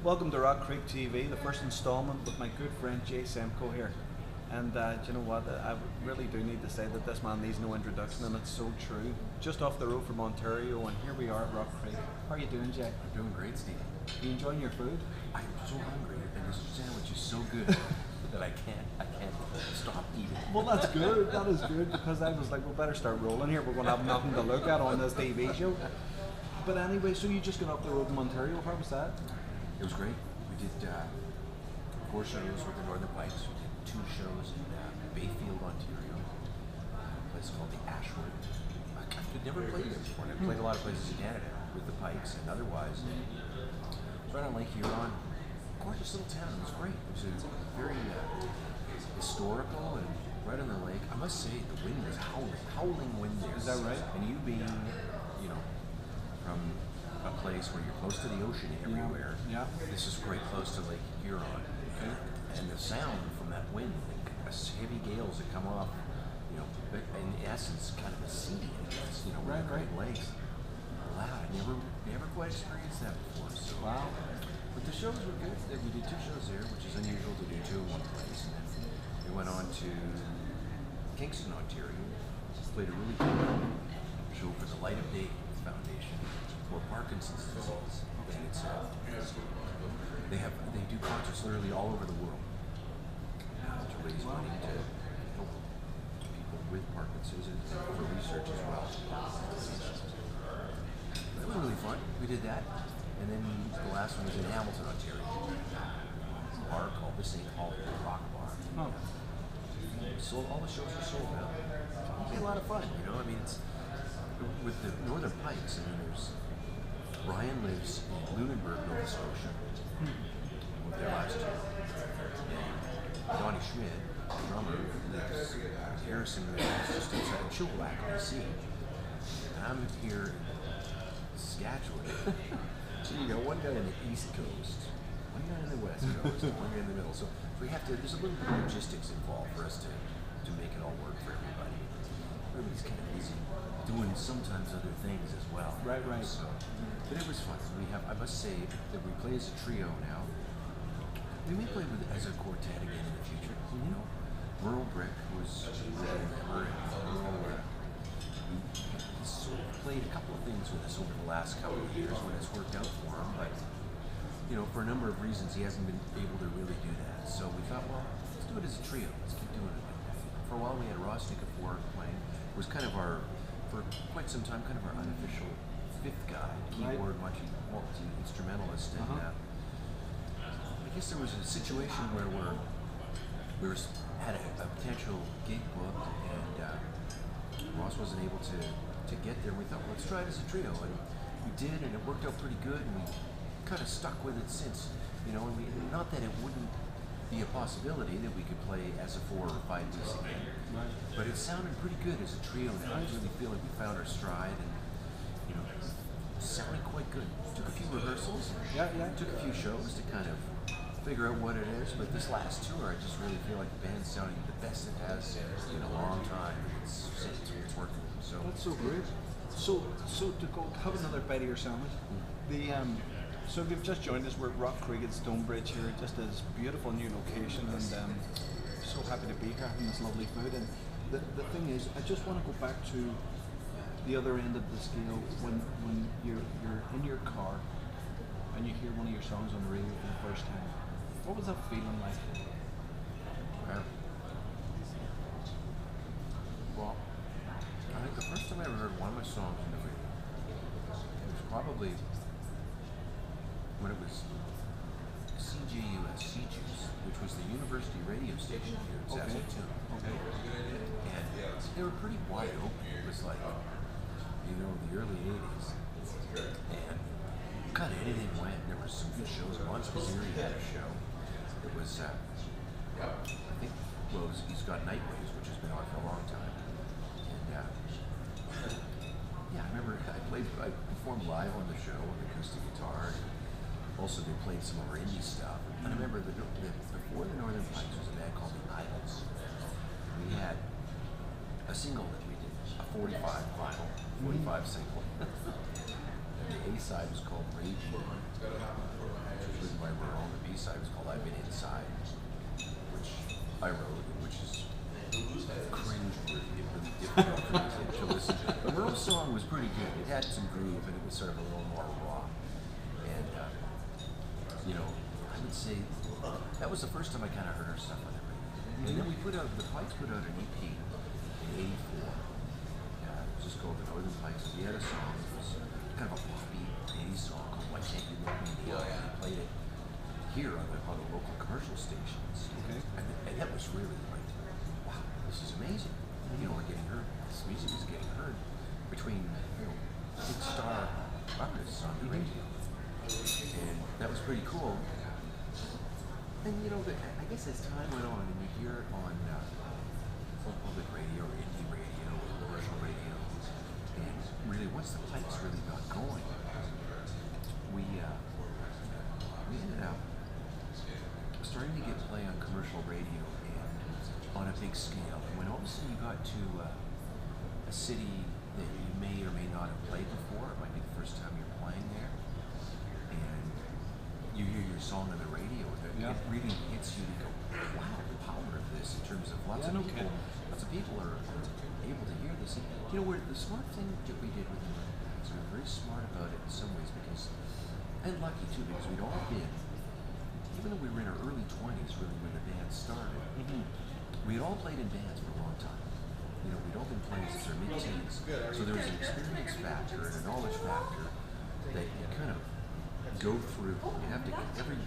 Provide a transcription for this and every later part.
Welcome to Rock Creek TV, the first installment with my good friend Jay Semko here. And do you know what? I really do need to say that this man needs no introduction, and it's so true. Just off the road from Ontario, and here we are at Rock Creek. How are you doing, Jay? I'm doing great, Steve. You enjoying your food? I'm so hungry, and this sandwich is so good that I can't stop eating. Well, that's good. That is good, because I was like, we better start rolling here. We're going to have nothing to look at on this TV show. But anyway, so you just got off the road from Ontario. How was that? It was great. We did 4 shows with the Northern Pipes. We did 2 shows in Bayfield, Ontario, a place called the Ashwood. I'd never played there before. I've played a lot of places in Canada with the Pikes and otherwise. It's right on Lake Huron. Gorgeous little town. It was great. It was very historical and right on the lake. I must say, the wind was howling wind there. Is that right? And you being, from a place where you're close to the ocean everywhere. Yeah. This is quite close to Lake Huron. Okay? And the sound from that wind, heavy gales that come off, in essence, kind of a sea, Right. Great Lakes. Loud. I never quite experienced that before. So. Wow. But the shows were good. We did 2 shows there, which is unusual to do 2 in one place. And then we went on to Kingston, Ontario. Played a really cool show for the Light of Day Foundation for Parkinson's disease. And it's they do concerts literally all over the world to raise money to help people with Parkinson's and for research as well. That was really fun. We did that. And then the last one was in Hamilton, Ontario. A bar called the St. Hollywood Rock Bar. Oh. So all the shows are sold out. It'll be a lot of fun, it's with the Northern Pipes. There's Brian lives in Lunenburg, Nova Scotia. Moved there last year. And Donnie Schmidt, the drummer, lives in Harrison, just outside of Chilliwack, BC. And I'm here in Saskatchewan. So you got one guy on the East Coast, one guy on the West Coast, and one guy in the middle. So there's a little bit of logistics involved for us to make it all work for everybody. Everybody's kind of busy doing sometimes other things as well. Right. So, but it was fun. I must say that we play as a trio now. We may play as a quartet again in the future. Merle Brick, who was a member, he's sort of played a couple of things with us over the last couple of years when it's worked out for him. But for a number of reasons, he hasn't been able to really do that. So we thought, well, let's do it as a trio. Let's keep doing it. For a while, we had Ross Nikifor playing. It was kind of for quite some time, kind of our unofficial 5th guy, keyboard, multi-instrumentalist. And I guess there was a situation where we had a potential gig booked, and Ross wasn't able to get there. We thought, well, let's try it as a trio, and we did, and it worked out pretty good, and we kind of stuck with it since. And not that it wouldn't be a possibility that we could play as a 4 or 5 piece again, but it sounded pretty good as a trio now. I really feel like we found our stride, and it sounded quite good. Took a few rehearsals, took a few shows to kind of figure out what it is, but this last tour, I just really feel like the band's sounding the best it has in a long time. It's working. So That's so great. So to go have another bite of your sandwich. So if you've just joined us, we're at Rock Creek at Stonebridge here, just this beautiful new location, and so happy to be here having this lovely food. And the thing is, I just want to go back to the other end of the scale when you're in your car and you hear one of your songs on the radio for the first time. What was that feeling like? Well, I think the first time I ever heard one of my songs on the radio, it was probably when it was CJUS, which was the university radio station here in Saskatoon. Okay. And they were pretty wide open. It was like, the early 80s. And kind of anything went. There were some good shows. Once Missouri had a show. It was, I think, he's got Nightwaves, which has been on for a long time. And, I remember I performed live on the show with acoustic guitar. Also, they played some of our indie stuff. And I remember before the Northern Pipes was a band called the Idols. We had a single that we did, a 45 vinyl, 45 single. And the A-side was called Rage, which was written by B-side was called I've Been Inside, which I wrote, which is cringe-worthy and really difficult for me to listen to. But Merle's song was pretty good. It had some groove, and it was sort of a little more raw. And, you know, I would say that was the first time I kind of heard her stuff on the radio. And then the Pikes put out an EP in '84. Just called the Northern Pikes. We had a song. It was kind of a poppy 80s song called Why Can't You Look Me in the Eye? And played it here on the local commercial stations. Okay. And that was really like, wow, this is amazing. You know, we're getting heard. This music is getting heard between, you know, big star artists on the radio. And that was pretty cool. And you know, I guess as time went on, and you hear it on public radio or indie radio or commercial radio, and really once the Pikes really got going, we ended up starting to get play on commercial radio and on a big scale. And when all of a sudden you got to a city that you may or may not have played before, it might be the first time you're playing there, and you hear your song on the radio, it really hits you to go, wow, the power of this in terms of lots of people are able to hear this. And, you know, the smart thing that we did with the Pikes, we were very smart about it in some ways because, and lucky too, because we'd all been, even though we were in our early 20s really when the band started, we had all played in bands for a long time. You know, we'd all been playing since our mid-teens. So there was an experience factor and a knowledge factor that you kind of go through. You have to, every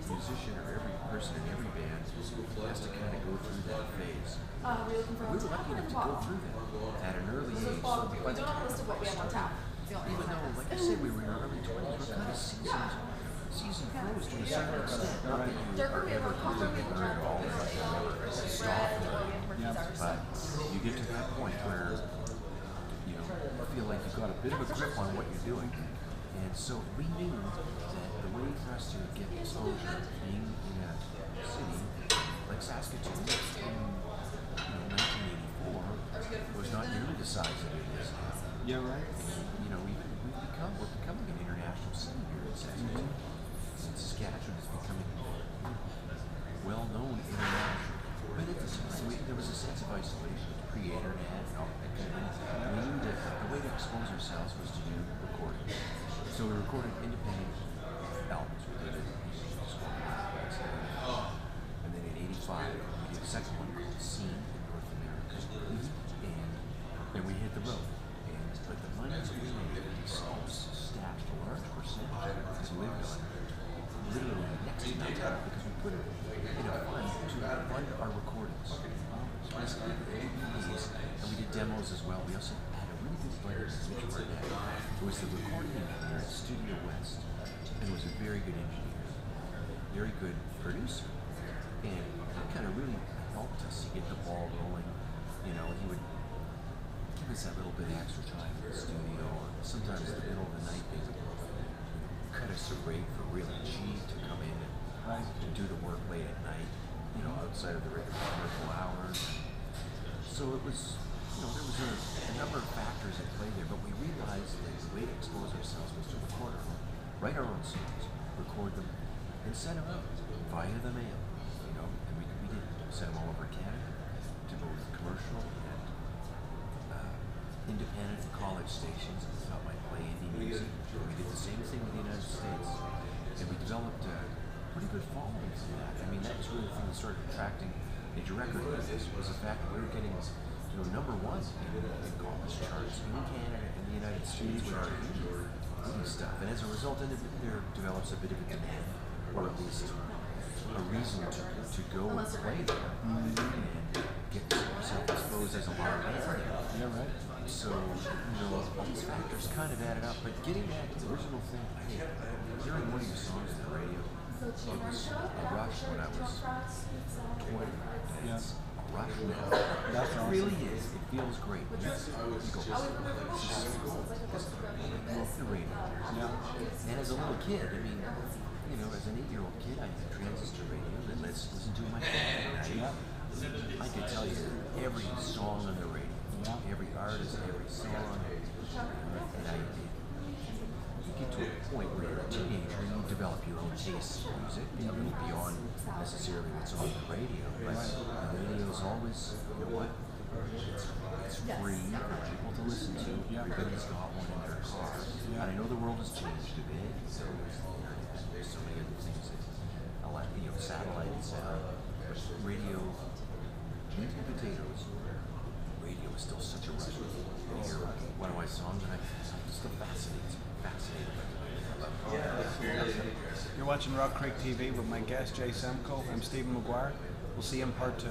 musician or every person in every band has to kind of go through that phase. We were lucky enough to go through that at an early age. So by the time, even though, like I said, we were in our early 20s, we're kind of seasoned pros to a certain extent. Not that you are ever going to learn it all, or never stop learning. But you get to that point where, you know, you feel like you've got a bit of a grip on what you're doing. And so we knew that the way for us to get exposure, being in a city like Saskatoon in 1984, was not nearly the size that it is now. Yeah, right. And, you know, we're becoming an international city here in Saskatoon. And Saskatchewan is becoming well known internationally. But at the time, there was a sense of isolation, pre-internet, and all that kind of thing. And we knew that the way to expose ourselves was to do recording. So we recorded independent albums. We did it, and then in '85, we did a second one called Scene in North America. And then we hit the road. But the money that we made, we stashed a large percentage to live on, literally next to nothing, because we put it in a fund to fund our recordings. And we did demos as well. We also had a really good player in Mitch Burnett, who was the recording engineer at Studio West, and was a very good engineer, very good producer. And he kind of really helped us to get the ball rolling. You know, he would give us that little bit of extra time in the studio, or sometimes in the middle of the night they would cut us a rate for really cheap to come in and do the work late at night, you know, outside of the regular commercial hours. So it was, you know, there was a number of factors at play there, but we realized that the way to expose ourselves was to record our own, write our own songs, record them, and send them out via the mail, you know, and we did. We sent them all over Canada to both commercial and independent and college stations that we thought might play indie music. We did the same thing with the United States, and we developed a pretty good following from that. I mean, that was really the thing that started attracting major record labels, was the fact that we were getting, you know, #1 in college charts in Canada and the United States with our indie stuff. And as a result, then there develops a bit of a demand, or at least a reason to go and play there and get yourself exposed as a live band. Yeah, right. So, you know, all these factors kind of added up, but getting that original thing, hey, hearing one of your songs on the radio, it was a rush when I was 20. It's a rush now. That's It awesome. really is. It feels great. You go, this is cool. I love the radio. Yeah. And as a little kid, I mean, you know, as an 8-year-old kid, I had transistor radio, and let's listen to my phone. I could tell you every song on the radio, every artist, every song, and you get to a point where you're a teenager, you develop your own taste in music, you know, beyond necessarily what's on the radio. But the radio is always, you know what? It's free for people to listen to. Everybody's got one in their car. And I know the world has changed a bit. So there's the internet, there's so many other things that, you know, satellite, etc. But radio, meat and potatoes, radio is still such a rush. You hear one of my songs, and I'm still fascinated by it. You're watching Rock Creek TV with my guest Jay Semko. I'm Stephen McGuire. We'll see you in part 2.